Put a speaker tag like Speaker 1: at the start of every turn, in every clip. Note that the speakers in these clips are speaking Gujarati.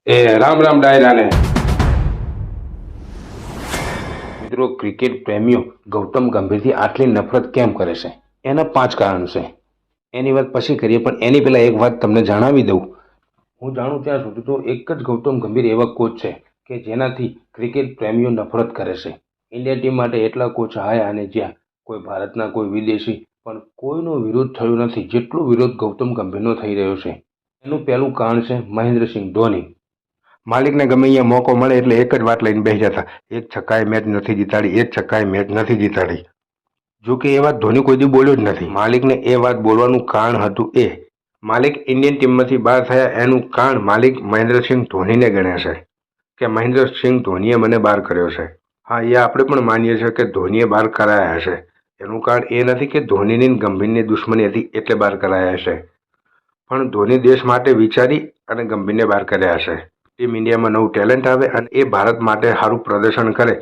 Speaker 1: એ રામ રામ ડાયરાને મિત્રો, ક્રિકેટ પ્રેમીઓ ગૌતમ ગંભીરથી આટલી નફરત કેમ કરે છે? એના 5 કારણ છે. એની વાત પછી કરીએ, પણ એની પહેલા એક વાત તમને જણાવી દઉં. હું જાણું ત્યાં સુધી તો એક જ ગૌતમ ગંભીર એવા કોચ છે કે જેનાથી ક્રિકેટ પ્રેમીઓ નફરત કરે છે. ઇન્ડિયા ટીમ માટે એટલા કોચ આયા અને જ્યાં કોઈ ભારતના કોઈ વિદેશી પણ કોઈનો વિરોધ થયો નથી જેટલો વિરોધ ગૌતમ ગંભીરનો થઈ રહ્યો છે. એનું પહેલું કારણ છે મહેન્દ્રસિંહ ધોની. માલિકને ગમે અહીંયા મોકો મળે એટલે એક જ વાત લઈને બેસી જતા, એક છક્કાએ મેચ નથી જીતાડી, એક છક્કાએ મેચ નથી જીતાડી. જો કે એ વાત ધોની કોઈ દી બોલ્યો જ નથી. માલિકને એ વાત બોલવાનું કારણ હતું એ માલિક ઇન્ડિયન ટીમમાંથી બહાર થયા એનું કારણ માલિક મહેન્દ્રસિંહ ધોનીને ગણે છે કે મહેન્દ્રસિંહ ધોનીએ મને બહાર કર્યો છે. હા, એ આપણે પણ માનીએ છીએ કે ધોનીએ બહાર કરાયા હશે. એનું કારણ એ નથી કે ધોનીની ગંભીરની દુશ્મની હતી એટલે બહાર કરાયા હશે, પણ ધોની દેશ માટે વિચારી અને ગંભીરને બહાર કર્યા હશે. ટીમ ઇન્ડિયામાં નવું ટેલેન્ટ આવે અને એ ભારત માટે સારું પ્રદર્શન કરે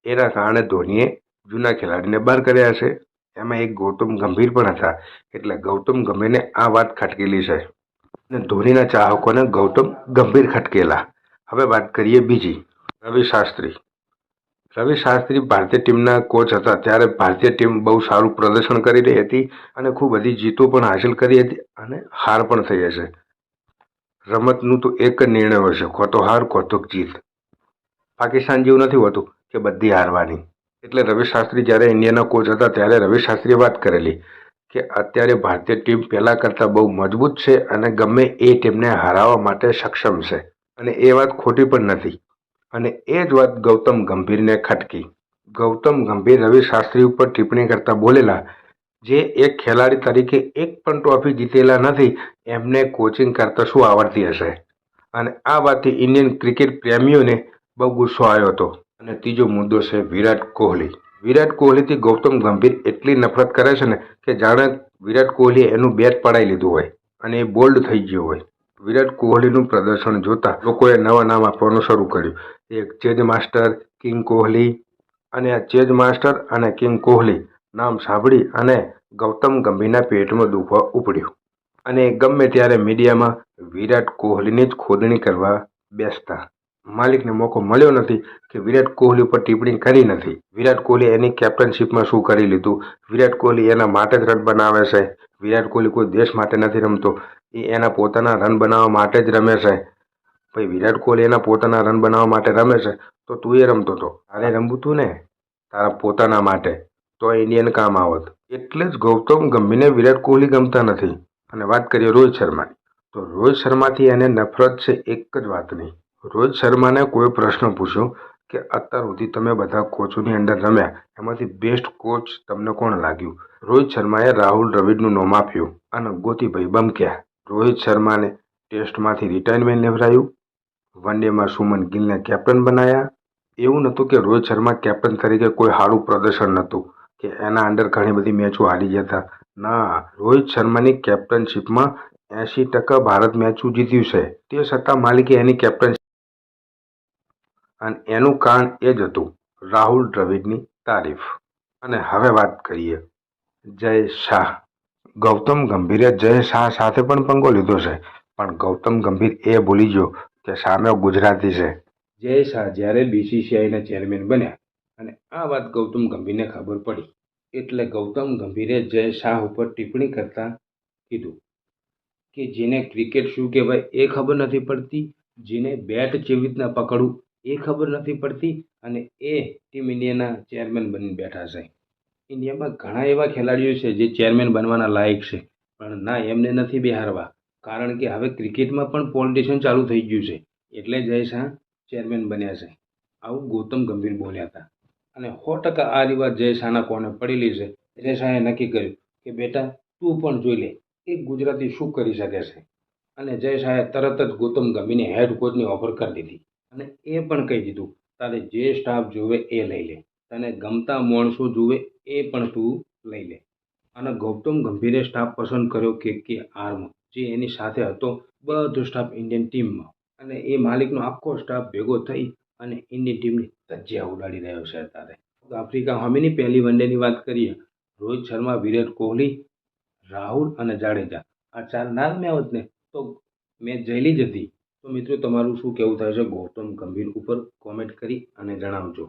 Speaker 1: એના કારણે ધોનીએ જૂના ખેલાડીને બહાર કર્યા હશે. એમાં એક ગૌતમ ગંભીર પણ હતા, એટલે ગૌતમ ગંભીરને આ વાત ખટકેલી છે અને ધોનીના ચાહકોને ગૌતમ ગંભીર ખટકેલા. હવે વાત કરીએ બીજી, રવિ શાસ્ત્રી. રવિ શાસ્ત્રી ભારતીય ટીમના કોચ હતા ત્યારે ભારતીય ટીમ બહુ સારું પ્રદર્શન કરી રહી હતી અને ખૂબ બધી જીતો પણ હાંસલ કરી હતી અને હાર પણ થઈ હશે. રમતનું તો એક જ નિર્ણય હોય છે, ખોટો હાર ખોટો જીત. પાકિસ્તાન જેવું નથી હોતું કે બધી હારવાની. એટલે રવિ શાસ્ત્રી જ્યારે ઇન્ડિયાના કોચ હતા ત્યારે રવિ શાસ્ત્રીએ વાત કરેલી કે અત્યારે ભારતીય ટીમ પહેલાં કરતાં બહુ મજબૂત છે અને ગમે એ ટીમને હરાવવા માટે સક્ષમ છે, અને એ વાત ખોટી પણ નથી. અને એ જ વાત ગૌતમ ગંભીરને ખટકી. ગૌતમ ગંભીર રવિ શાસ્ત્રી ઉપર ટિપ્પણી કરતા બોલેલા, જે એક ખેલાડી તરીકે એક પણ ટ્રોફી જીતેલા નથી, એમને કોચિંગ કરતા શું આવડતી હશે? અને આ વાતથી ઇન્ડિયન ક્રિકેટ પ્રેમીઓને બહુ ગુસ્સો આવ્યો હતો. અને ત્રીજો મુદ્દો છે વિરાટ કોહલી. વિરાટ કોહલીથી ગૌતમ ગંભીર એટલી નફરત કરે છે ને કે જાણે વિરાટ કોહલીએ એનું બેટ પડાવી લીધું હોય અને એ બોલ્ડ થઈ ગયો હોય. વિરાટ કોહલીનું પ્રદર્શન જોતા લોકોએ નવા નામ આપવાનું શરૂ કર્યું. એક ચેજ માસ્ટર, કિંગ કોહલી. અને આ ચેજ માસ્ટર અને કિંગ કોહલી નામ સાંભળી અને ગૌતમ ગંભીરના પેટમાં દુખવા ઉપડ્યું અને ગમે ત્યારે મીડિયામાં વિરાટ કોહલીની જ ખોદણી કરવા બેસતા. માલિકને મોકો મળ્યો નથી કે વિરાટ કોહલી ઉપર ટિપ્પણી કરી નથી. વિરાટ કોહલી એની કેપ્ટનશીપમાં શું કરી લીધું? વિરાટ કોહલી એના માટે જ રન બનાવે છે. વિરાટ કોહલી કોઈ દેશ માટે નથી રમતો, એ એના પોતાના રન બનાવવા માટે જ રમે છે. ભાઈ, વિરાટ કોહલી એના પોતાના રન બનાવવા માટે રમે છે તો તું એ રમતો હતો. તારે રમવું તું ને તારા પોતાના માટે, તો ઇન્ડિયન કામ આવત. એટલે જ ગૌતમ ગંભીરને વિરાટ કોહલી ગમતા નથી. અને વાત કરીએ રોહિત શર્માની, તો રોહિત શર્માથી એને નફરત છે એક જ વાતની. રોહિત શર્માને કોઈ પ્રશ્ન પૂછ્યો કે અત્યાર સુધી તમે બધા કોચોની અંદર રમ્યા, એમાંથી બેસ્ટ કોચ તમને કોણ લાગ્યું? રોહિત શર્માએ રાહુલ દ્રવિડનું નામ આપ્યું અને ગોતીભાઈ બમક્યા. રોહિત શર્માને ટેસ્ટમાંથી રિટાયરમેન્ટ લેવડાયું, વન ડેમાં સુમન ગિલને કેપ્ટન બનાવ્યા. એવું નહોતું કે રોહિત શર્મા કેપ્ટન તરીકે કોઈ સારું પ્રદર્શન નહોતું કે એના અંદર ઘણી બધી મેચો હારી જતા. ના, રોહિત શર્માની કેપ્ટનશીપમાં 80% ભારત મેચો જીત્યું છે. તે છતાં માલિકે એની કેપ્ટનશીપ, અને એનું કારણ એ જ હતું રાહુલ દ્રવિડની તારીફ. અને હવે વાત કરીએ જય શાહ. ગૌતમ ગંભીરે જય શાહ સાથે પણ પંગો લીધો છે, પણ ગૌતમ ગંભીર એ ભૂલી ગયો કે સામે ગુજરાતી છે. જય શાહ જ્યારે બીસીસીઆઈના ચેરમેન બન્યા અને આ વાત ગૌતમ ગંભીરને ખબર પડી, એટલે ગૌતમ ગંભીરે જય શાહ ઉપર ટિપ્પણી કરતા કીધું કે જેને ક્રિકેટ શું કહેવાય એ ખબર નથી પડતી, જેને બેટ કેવી રીતના પકડવું એ ખબર નથી પડતી, અને એ ટીમ ઇન્ડિયાના ચેરમેન બની બેઠા છે. ઇન્ડિયામાં ઘણા એવા ખેલાડીઓ છે જે ચેરમેન બનવાના લાયક છે, પણ ના, એમને નથી બેહારવા. કારણ કે હવે ક્રિકેટમાં પણ પોલિટિશિયન ચાલુ થઈ ગયું છે, એટલે જય શાહ ચેરમેન બન્યા છે. આવું ગૌતમ ગંભીર બોલ્યા હતા. અને 100% આ રિવાજ જય શાહના કોને પડેલી છે. જય શાહે નક્કી કર્યું કે બેટા તું પણ જોઈ લે એક ગુજરાતી શું કરી શકે છે. અને જય શાહે તરત જ ગૌતમ ગંભીરને હેડ કોચની ઓફર કરી દીધી અને એ પણ કહી દીધું તારે જે સ્ટાફ જોવે એ લઈ લે, તને ગમતા માણસો જોવે એ પણ તું લઈ લે. અને ગૌતમ ગંભીરે સ્ટાફ પસંદ કર્યો કે આર્મ, જે એની સાથે હતો બધો સ્ટાફ ઇન્ડિયન ટીમમાં, અને એ માલિકનો આખો સ્ટાફ ભેગો થઈ અને ઇન્ડિયન ટીમની ધજ્જિયા ઉડાડી રહ્યો છે અત્યારે. આફ્રિકા સામેની પહેલી વન ડેની વાત કરીએ, રોહિત શર્મા, વિરાટ કોહલી, રાહુલ અને જાડેજા આ ચાર ના રમ્યા હોત ને તો મેચ જયેલી જ હતી. તો મિત્રો તમારું શું કહેવું થાય છે ગૌતમ ગંભીર ઉપર કોમેન્ટ કરી અને જણાવજો.